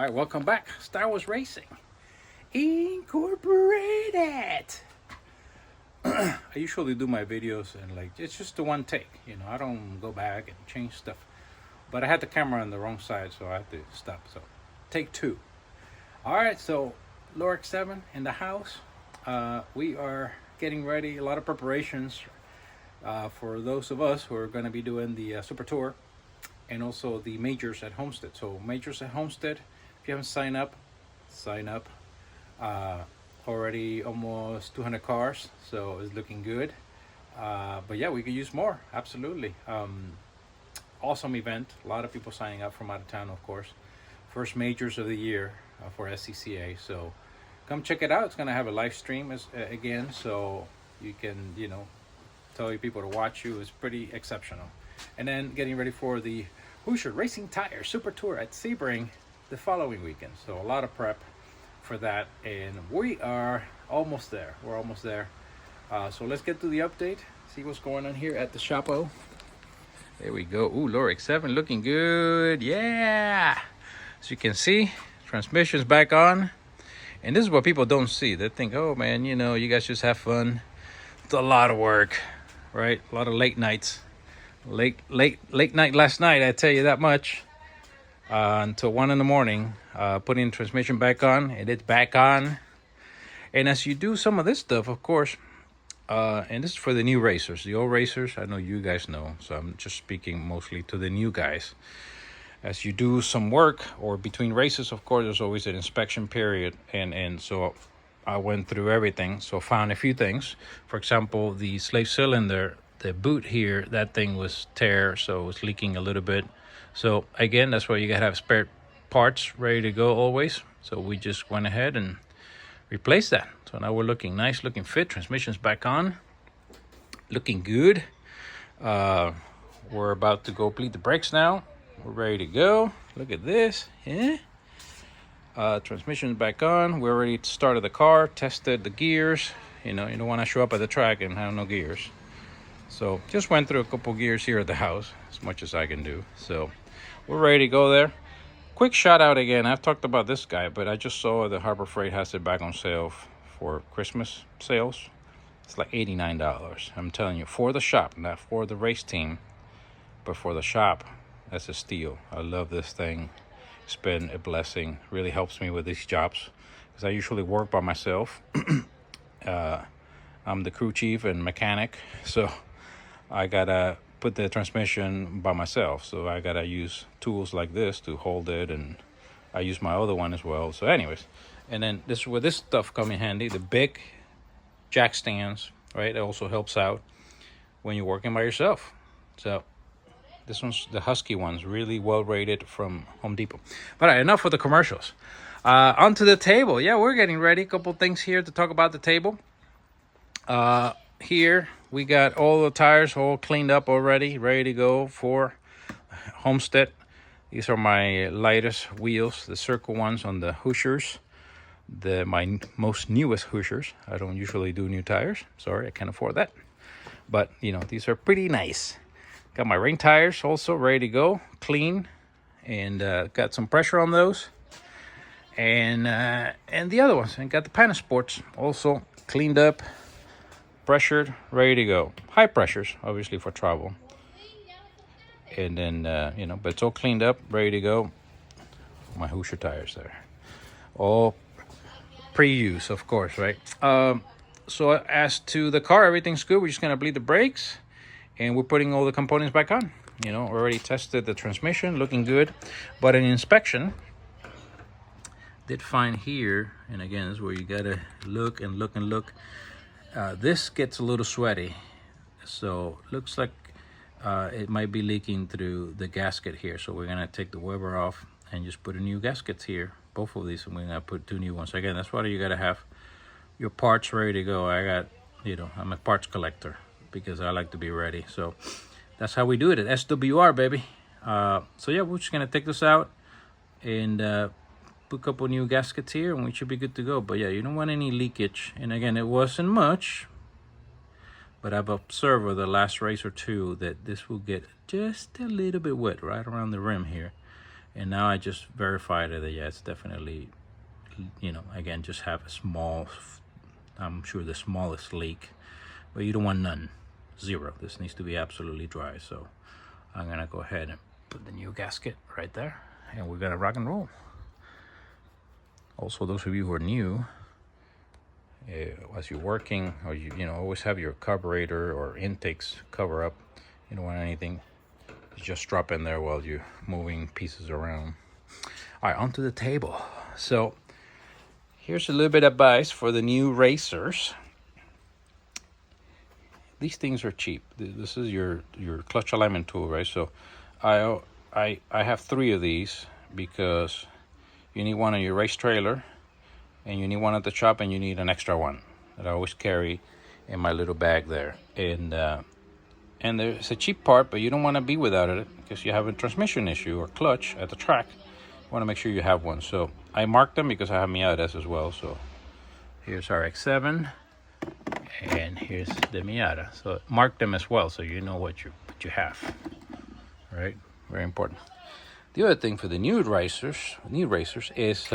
All right, welcome back. Star Wars Racing Incorporated. I usually do my videos and it's just the one take. I don't go back and change stuff. But I had the camera on the wrong side, so I had to stop. So, take two. All right, so Loric 7 in the house. We are getting ready. A lot of preparations for those of us who are going to be doing the Super Tour and also the majors at Homestead. So majors at Homestead. If you haven't signed up, sign up. Already almost 200 cars, so it's looking good. But yeah, we could use more. Absolutely. Awesome event. A lot of people signing up from out of town, of course. First majors of the year for SCCA. So come check it out. It's gonna have a live stream again, so you can tell your people to watch you. It's pretty exceptional. And then getting ready for the Hoosier Racing Tire Super Tour at Sebring the following weekend. So a lot of prep for that, and we are almost there. We're almost there. So let's get to the update, see what's going on here at the Shopo. There we go. Ooh, Loric 7 looking good. Yeah. As you can see, transmission's back on. And this is what people don't see. They think, oh man, you guys just have fun. It's a lot of work, right? A lot of late nights. Late night last night, I tell you that much. Until 1 in the morning, putting the transmission back on, and it's back on. And as you do some of this stuff, of course, and this is for the new racers. The old racers, I know you guys know, so I'm just speaking mostly to the new guys. As you do some work or between races, of course, there's always an inspection period, and so I went through everything. So found a few things. For example, the slave cylinder, the boot here, that thing was tear, so it was leaking a little bit. So again, that's why you gotta have spare parts ready to go always. So we just went ahead and replaced that. So now we're looking nice, looking fit. Transmission's back on, looking good. We're about to go bleed the brakes now. We're ready to go. Look at this. Yeah. Transmission's back on. We already started the car, tested the gears. You don't want to show up at the track and have no gears. So just went through a couple gears here at the house, as much as I can do. So we're ready to go there. Quick shout out again. I've talked about this guy, but I just saw the Harbor Freight has it back on sale for Christmas sales. It's like $89. I'm telling you, for the shop, not for the race team, but for the shop, that's a steal. I love this thing. It's been a blessing. Really helps me with these jobs because I usually work by myself. I'm the crew chief and mechanic, so I gotta put the transmission by myself. So I gotta use tools like this to hold it, and I use my other one as well. So anyways, and then this where this stuff come in handy. The big jack stands, right? It also helps out when you're working by yourself. So this one's the Husky one's really well rated from Home Depot. But all right, enough for the commercials. Onto the table. Yeah, we're getting ready. A couple things here to talk about the table. Here we got all the tires all cleaned up already, ready to go for Homestead. These are my lightest wheels, the circle ones on the Hoosiers, my most newest Hoosiers. I don't usually do new tires. Sorry, I can't afford that. But these are pretty nice. Got my rain tires also ready to go, clean, and got some pressure on those. And the other ones, and got the Panasports also cleaned up, pressured, ready to go. High pressures, obviously, for travel. And then, but it's all cleaned up, ready to go. My Hoosier tires there. All pre-use, of course, right? So as to the car, everything's good. We're just going to bleed the brakes, and we're putting all the components back on. Already tested the transmission, looking good. But an inspection, did find here, and again, this is where you got to look and look and look. This gets a little sweaty, so looks like it might be leaking through the gasket here. So we're gonna take the Weber off and just put a new gasket here, both of these, and we're gonna put 2 new ones. Again, that's why you gotta have your parts ready to go. I got, I'm a parts collector because I like to be ready. So that's how we do it at SWR, baby. So yeah, we're just gonna take this out and put a couple new gaskets here, and we should be good to go. But yeah, you don't want any leakage. And again, it wasn't much, but I've observed over the last race or two that this will get just a little bit wet right around the rim here. And now I just verified it that yeah, it's definitely, again, just have a small, I'm sure the smallest leak, but you don't want none, zero. This needs to be absolutely dry. So I'm gonna go ahead and put the new gasket right there, and we're gonna rock and roll. Also, those of you who are new, as you're working, or always have your carburetor or intakes cover up. You don't want anything to just drop in there while you're moving pieces around. All right, onto the table. So here's a little bit of advice for the new racers. These things are cheap. This is your clutch alignment tool, right? So I have 3 of these because you need one on your race trailer, and you need one at the shop, and you need an extra one that I always carry in my little bag there. And it's a cheap part, but you don't want to be without it because you have a transmission issue or clutch at the track. You want to make sure you have one. So I marked them because I have Miatas as well. So here's our X7, and here's the Miata. So mark them as well so you know what you have. All right, very important. The other thing for the new racers is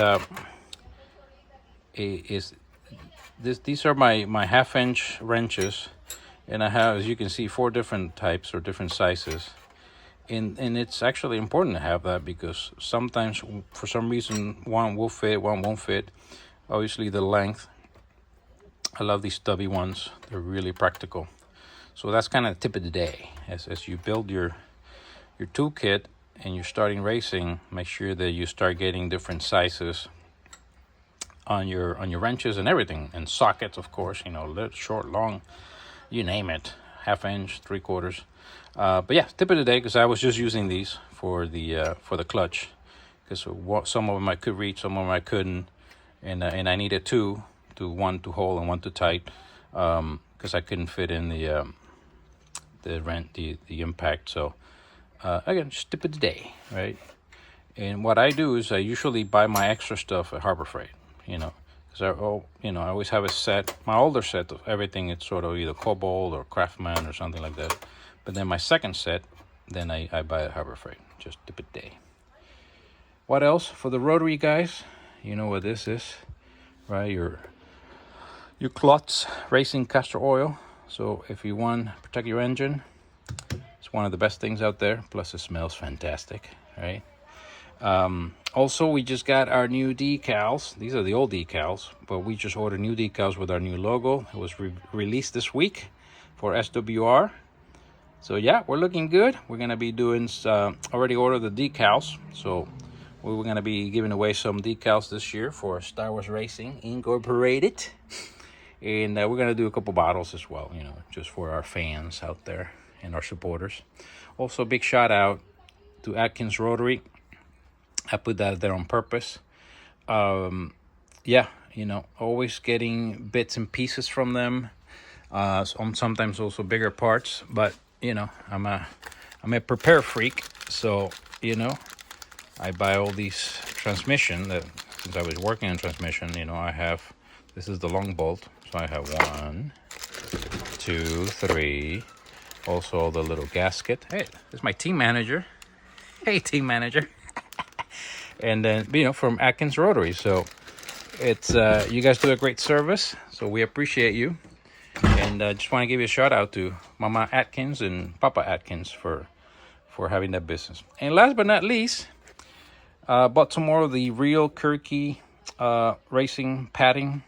these are my half-inch wrenches, and I have, as you can see, 4 different types or different sizes, and it's actually important to have that because sometimes for some reason one will fit, one won't fit. Obviously the length, I love these stubby ones, they're really practical. So that's kind of the tip of the day. As you build your toolkit and you're starting racing, make sure that you start getting different sizes on your wrenches and everything, and sockets, of course, short, long, you name it, half-inch, 3/4. But yeah, tip of the day, because I was just using these for the clutch, because some of them I could reach, some of them I couldn't, and I needed 2, one to hold and one to tight, because I couldn't fit in the impact. So again, just tip of the day, right? And what I do is I usually buy my extra stuff at Harbor Freight. Because I always have a set, my older set of everything. It's sort of either Cobalt or Craftsman or something like that. But then my second set, then I buy at Harbor Freight, just tip of the day. What else for the rotary guys? You know what this is, right? Your Klotz racing castor oil. So if you want to protect your engine, it's one of the best things out there. Plus it smells fantastic, right? Also, we just got our new decals. These are the old decals, but we just ordered new decals with our new logo. It was released this week for SWR. So yeah, we're looking good. We're gonna be doing already ordered the decals. So we were gonna be giving away some decals this year for Star Wars Racing Incorporated, and we're gonna do a couple bottles as well. Just for our fans out there and our supporters. Also, big shout out to Atkins Rotary. I put that there on purpose. Yeah, always getting bits and pieces from them. Sometimes also bigger parts, but I'm a prepare freak, so I buy all these transmission that since I was working on transmission, I have, this is the long bolt, so I have 1, 2, 3. Also the little gasket. Hey, this is my team manager. Hey, team manager. And then from Atkins Rotary. So it's you guys do a great service, so we appreciate you. And just want to give you a shout out to Mama Atkins and Papa Atkins for having that business. And last but not least, bought some more of the real Kirky racing padding.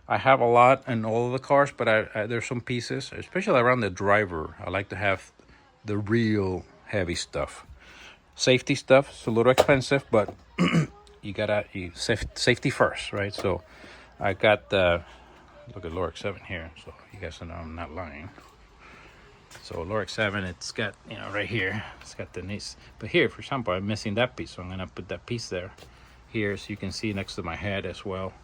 I have a lot in all of the cars, but there's some pieces, especially around the driver. I like to have the real heavy stuff. Safety stuff, it's a little expensive, but safety first, right? So I got look at Loric 7 here, so you guys know I'm not lying. So Loric 7, it's got right here, it's got the nice, but here, for example, I'm missing that piece, so I'm gonna put that piece there here, so you can see next to my head as well.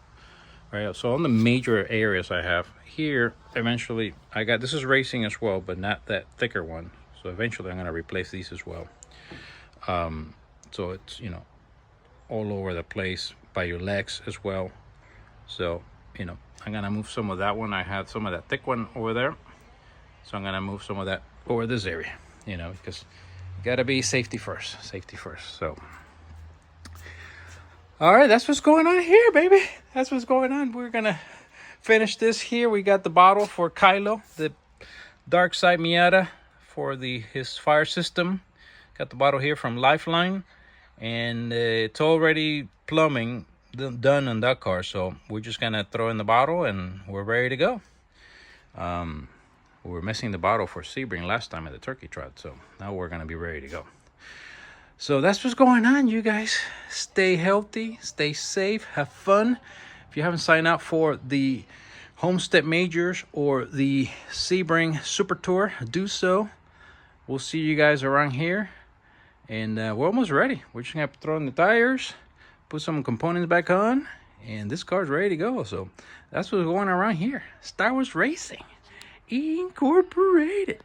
Right, so on the major areas I have here, eventually I got, this is racing as well, but not that thicker one. So eventually I'm gonna replace these as well. So it's all over the place by your legs as well. So I'm gonna move some of that one. I had some of that thick one over there, so I'm gonna move some of that over this area, because you gotta be safety first. So All right, that's what's going on here, baby. That's what's going on. We're gonna finish this here. We got the bottle for Kylo, the Dark Side Miata for his fire system. Got the bottle here from Lifeline, and it's already plumbing done on that car. So we're just gonna throw in the bottle, and we're ready to go. We were missing the bottle for Sebring last time at the turkey trot, so now we're gonna be ready to go. So that's what's going on, you guys. Stay healthy, stay safe, have fun. If you haven't signed up for the Homestead Majors or the Sebring Super Tour, do so. We'll see you guys around here. And we're almost ready. We're just going to throw in the tires, put some components back on, and this car's ready to go. So that's what's going on around here. Star Wars Racing Incorporated.